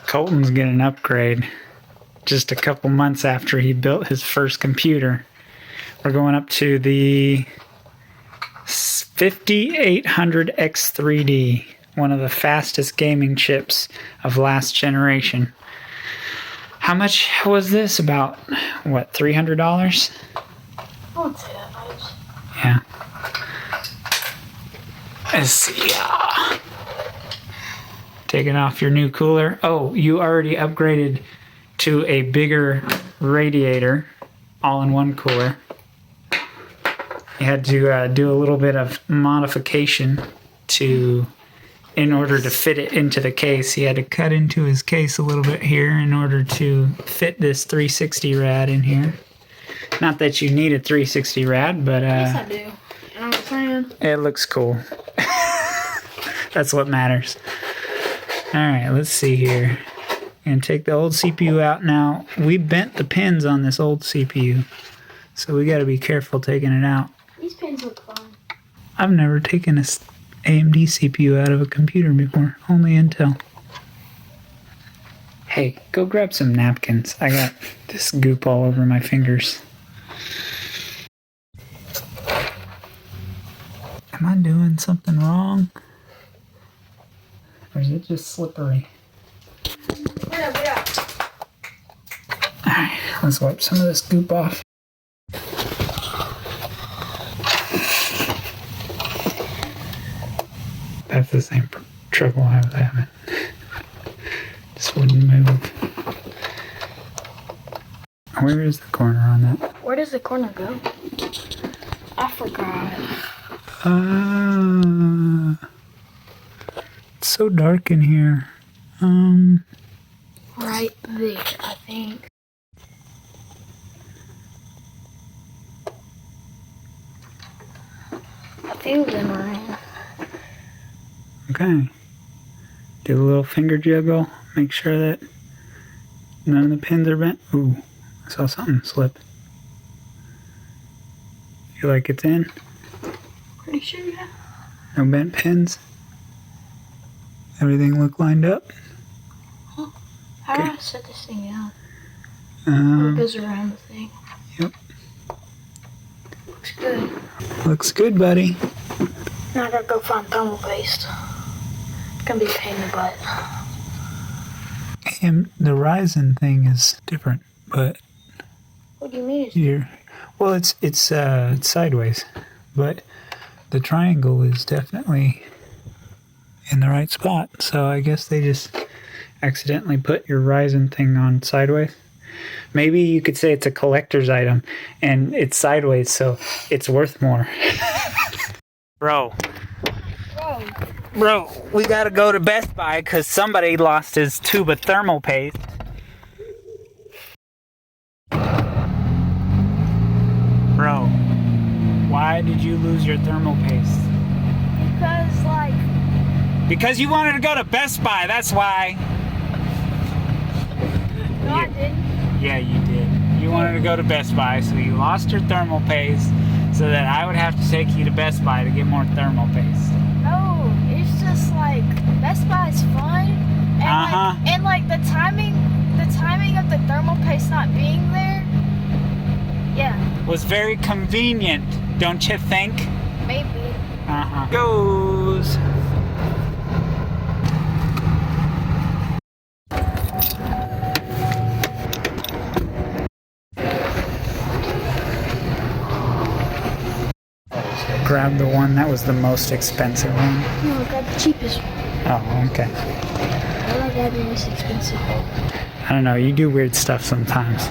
Colton's getting an upgrade just a couple months after he built his first computer. We're going up to the 5800X3D, one of the fastest gaming chips of last generation. How much was this? About, what, $300? I won't say that much. Yeah. Let's see. Taking off your new cooler. Oh, you already upgraded to a bigger radiator, all-in-one cooler. You had to do a little bit of modification in order to fit it into the case. He had to cut into his case a little bit here in order to fit this 360 rad in here. Not that you need a 360 rad, but yes, I do. You know what I'm saying? It looks cool. That's what matters. Alright, let's see here. And take the old CPU out. Now, we bent the pins on this old CPU, so we gotta be careful taking it out. These pins look fun. I've never taken a AMD CPU out of a computer before, only Intel. Hey, go grab some napkins. I got this goop all over my fingers. Am I doing something wrong? Or is it just slippery? Alright, let's wipe some of this goop off. That's the same trouble I was having. Just wouldn't move. Where is the corner on that? Where does the corner go? I forgot. It's so dark in here. Right there, I think. I feel them around. Okay. Do a little finger jiggle. Make sure that none of the pins are bent. Ooh, I saw something slip. Feel like it's in? Pretty sure, yeah. No bent pins? Everything look lined up? Huh. How do I set this thing out? It goes around the thing. Yep. Looks good. Looks good, buddy. Now I gotta go find thermal paste. It's gonna be a pain in the butt. And the Ryzen thing is different, but What do you mean? well, it's sideways, but the triangle is definitely in the right spot. So I guess they just accidentally put your Ryzen thing on sideways. Maybe you could say it's a collector's item and it's sideways, so it's worth more. Bro, we gotta go to Best Buy because somebody lost his tube of thermal paste. Bro, why did you lose your thermal paste? Because you wanted to go to Best Buy, that's why. No, I didn't. Yeah, you did. You wanted to go to Best Buy, so you lost your thermal paste so that I would have to take you to Best Buy to get more thermal paste. No, it's just like Best Buy's fun, and the timing of the thermal paste not being there. Yeah. Was very convenient, don't you think? Maybe. Goes. Grab the one that was the most expensive one. No, grab the cheapest one. Oh, okay. I like grabbing the most expensive one. I don't know, you do weird stuff sometimes.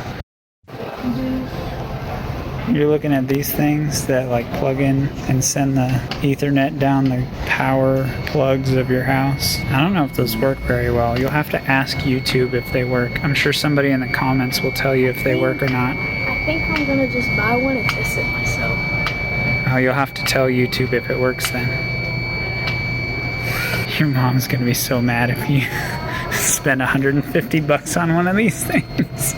You're looking at these things that like plug in and send the Ethernet down the power plugs of your house. I don't know if those work very well. You'll have to ask YouTube if they work. I'm sure somebody in the comments will tell you if they work or not. I think I'm gonna just buy one and test it myself. Oh, you'll have to tell YouTube if it works then. Your mom's gonna be so mad if you spend $150 on one of these things.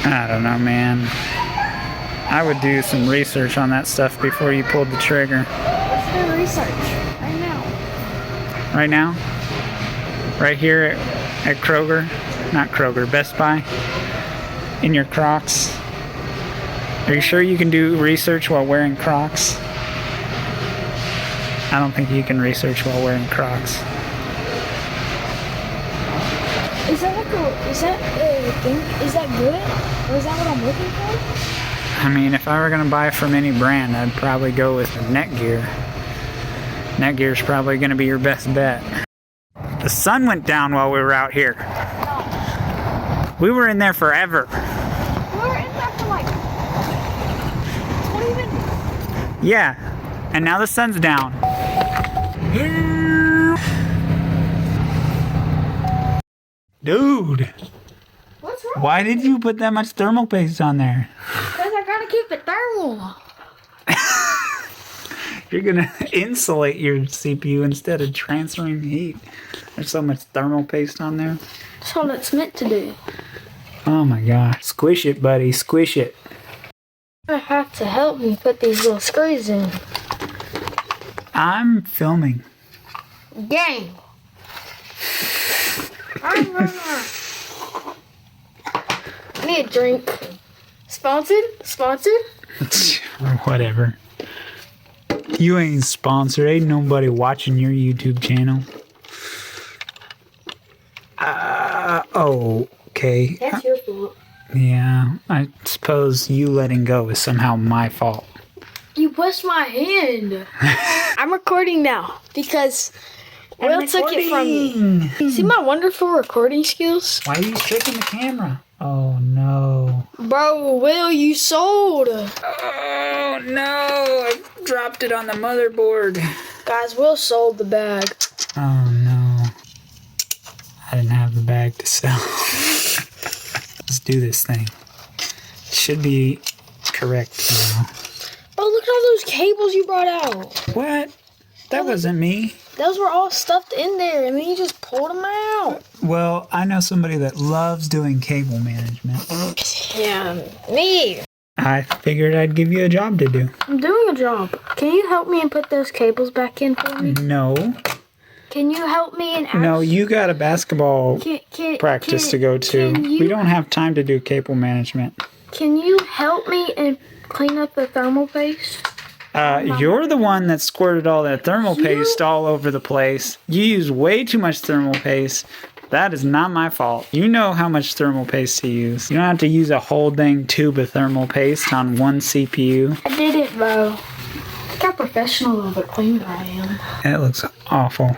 I don't know, man. I would do some research on that stuff before you pulled the trigger. Let's do research right now. Right now? Right here at Kroger? Not Kroger, Best Buy? In your Crocs? Are you sure you can do research while wearing Crocs? I don't think you can research while wearing Crocs. Is that good? Or is that what I'm looking for? I mean, if I were going to buy from any brand, I'd probably go with Netgear. Netgear's probably going to be your best bet. The sun went down while we were out here. We were in there forever. We were in there for like 20 minutes. Yeah, and now the sun's down. Dude, What's wrong? why did you put that much thermal paste on there? Because I gotta keep it thermal. You're gonna insulate your CPU instead of transferring heat. There's so much thermal paste on there. That's all it's meant to do. Oh my god. Squish it, buddy. Squish it. I have to help me put these little screws in. I'm filming. Gang. I need a drink. Sponsored? Sponsored? Whatever. You ain't sponsored. Ain't nobody watching your YouTube channel. Okay. That's your fault. Yeah, I suppose you letting go is somehow my fault. You pushed my hand. I'm recording now because Will took it from me. See my wonderful recording skills? Why are you shaking the camera? Oh no. Bro, Will, you sold. Oh no, I dropped it on the motherboard. Guys, Will sold the bag. Oh no. I didn't have the bag to sell. Let's do this thing. It should be correct now. Oh, look at all those cables you brought out. What? That wasn't me. Those were all stuffed in there, and then you just pulled them out. Well, I know somebody that loves doing cable management. Yeah, me. I figured I'd give you a job to do. I'm doing a job. Can you help me and put those cables back in for me? No. Can you help me and No, you got a basketball practice to go to. We don't have time to do cable management. Can you help me and clean up the thermal paste? You're the one that squirted all that thermal paste all over the place. You use way too much thermal paste. That is not my fault. You know how much thermal paste to use. You don't have to use a whole dang tube of thermal paste on one CPU. I did it, bro. Look how professional of a cleaner I am. That looks awful.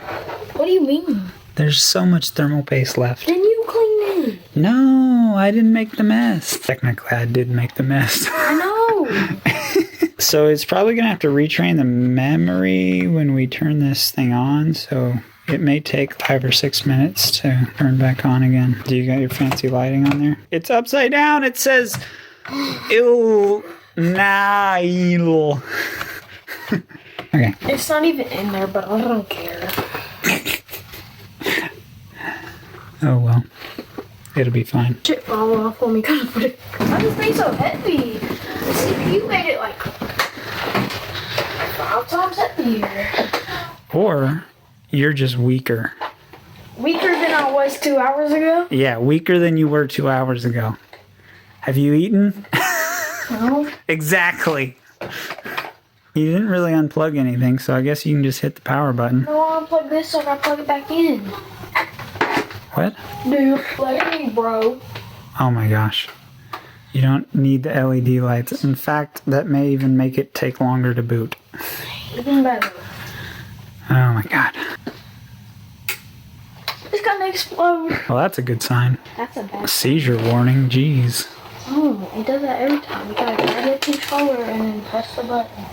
What do you mean? There's so much thermal paste left. Then you clean it. No, I didn't make the mess. Technically, I did make the mess. I know. So it's probably going to have to retrain the memory when we turn this thing on. So it may take 5 or 6 minutes to turn back on again. Do you got your fancy lighting on there? It's upside down. It says Il-Nail. Okay. It's not even in there, but I don't care. Oh well. It'll be fine. Shit fall off when we gotta put it. Why is this thing so heavy? The CPU made it like 5 times heavier. Or you're just weaker. Weaker than I was 2 hours ago? Yeah, weaker than you were 2 hours ago. Have you eaten? No. Exactly. You didn't really unplug anything, so I guess you can just hit the power button. No, I unplug this so I gotta plug it back in. What? Dude, let me, bro. Oh my gosh. You don't need the LED lights. In fact, that may even make it take longer to boot. Even better. Oh my god. It's gonna explode. Well, that's a good sign. That's a bad. Seizure warning, jeez. Oh, it does that every time. You gotta grab the controller and then press the button.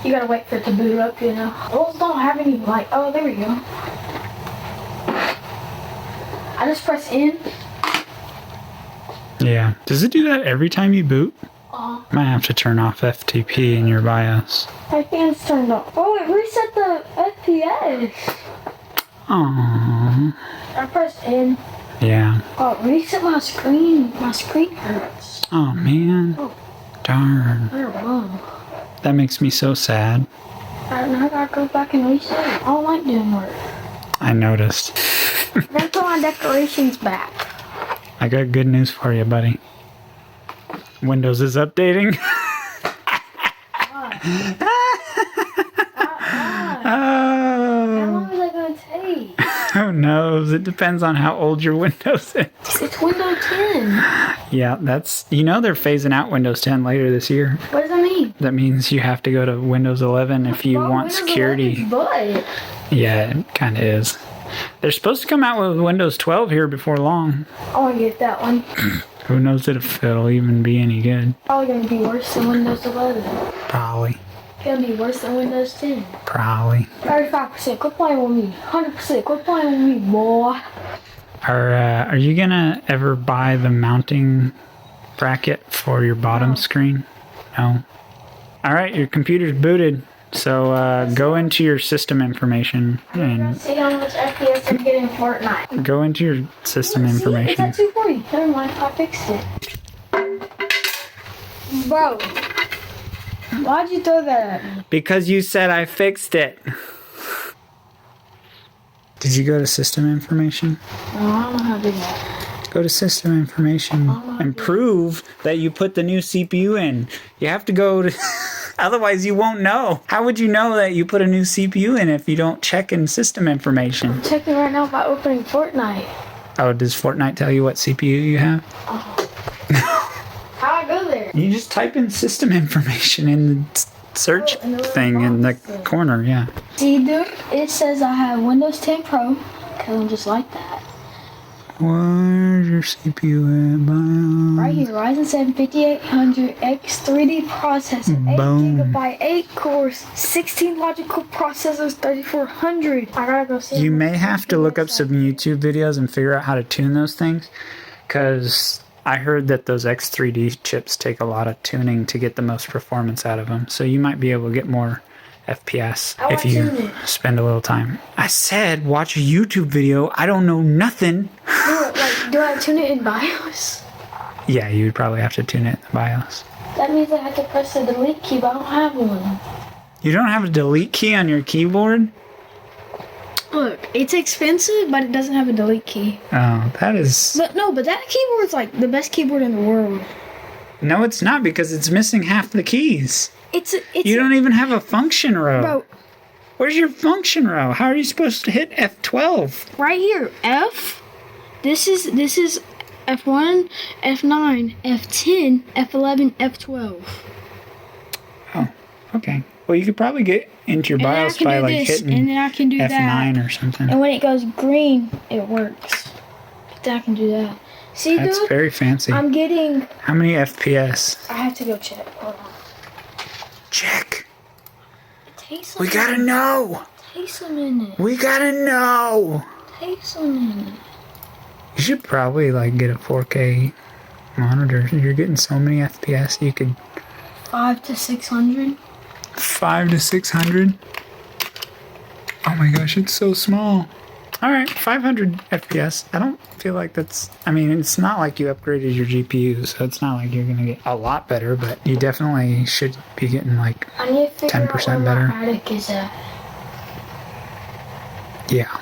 You gotta wait for it to boot up, you know. Those don't have any light. Oh, there we go. I just press in. Yeah. Does it do that every time you boot? Might have to turn off FTP in your BIOS. My fan's turned off. Oh, it reset the FPS. Aww. I pressed in. Yeah. Oh, it reset my screen. My screen hurts. Oh man. Oh. Darn. You're a bum. That makes me so sad. I don't know. I gotta go back and reset it. I don't like doing work. I noticed. I gotta put my decorations back. I got good news for you, buddy. Windows is updating. How long is that gonna take? Who knows? It depends on how old your Windows is. It's Windows 10. Yeah, that's... You know they're phasing out Windows 10 later this year. What does that mean? That means you have to go to Windows 11 if you want security. But Yeah, it kind of is. They're supposed to come out with Windows 12 here before long. I wanna get that one. Who knows if it'll even be any good. Probably gonna be worse than Windows 11. Probably. Gonna be worse than Windows 10. Probably. 35%. Quit playing with me. 100%. Quit playing with me, boy. Are you gonna ever buy the mounting bracket for your bottom screen? No. All right, your computer's booted. So go into your system information and See how much FPS I'm getting in Fortnite. go into your system information. See, it's at 240. Never mind. I fixed it. Bro. Why'd you throw that at me? Because you said I fixed it. Did you go to system information? No, I don't know how to do that. Go to system information and prove that you put the new CPU in. You have to go to... Otherwise you won't know. How would you know that you put a new CPU in if you don't check in system information? I'm checking right now by opening Fortnite. Oh, does Fortnite tell you what CPU you have? How'd I go there? You just type in system information in the search thing in the corner, yeah. See, dude, it says I have Windows 10 Pro, because I'm just like that. Where's your CPU at, BIOS? Right here, Ryzen 7 5800X 3D processor, 8GB, 8 cores, 16 logical processors, 3400. I gotta go see. You may have to look up some YouTube videos and figure out how to tune those things, because I heard that those X3D chips take a lot of tuning to get the most performance out of them. So you might be able to get more FPS if you spend a little time. I said watch a YouTube video. I don't know nothing. No, like, do I tune it in BIOS? Yeah, you would probably have to tune it in the BIOS. That means I have to press the delete key, but I don't have one. You don't have a delete key on your keyboard? Look, it's expensive, but it doesn't have a delete key. Oh, that is... But no, but that keyboard's like the best keyboard in the world. No, it's not, because it's missing half the keys. It's You don't even have a function row. Bro, Where's your function row? How are you supposed to hit F12? right here, F. This is F1, F9, F10, F11, F12. Oh, okay. Well, you could probably get into your BIOS by like hitting and then I can do F9 that. or something. And when it goes green, it works. Then I can do that. See, That's dude, very fancy. I'm getting. How many FPS? I have to go check. Hold on. Check. It takes a We gotta know. Takes a minute. We gotta know. Takes a minute. You should probably like get a 4K monitor. You're getting so many FPS. You could 500 to 600. 500 to 600. Oh my gosh, it's so small. All right, 500 FPS. I don't feel like that's... I mean, it's not like you upgraded your GPU, so it's not like you're going to get a lot better, but you definitely should be getting like I need to figure 10% out where better. my attic is at. Yeah.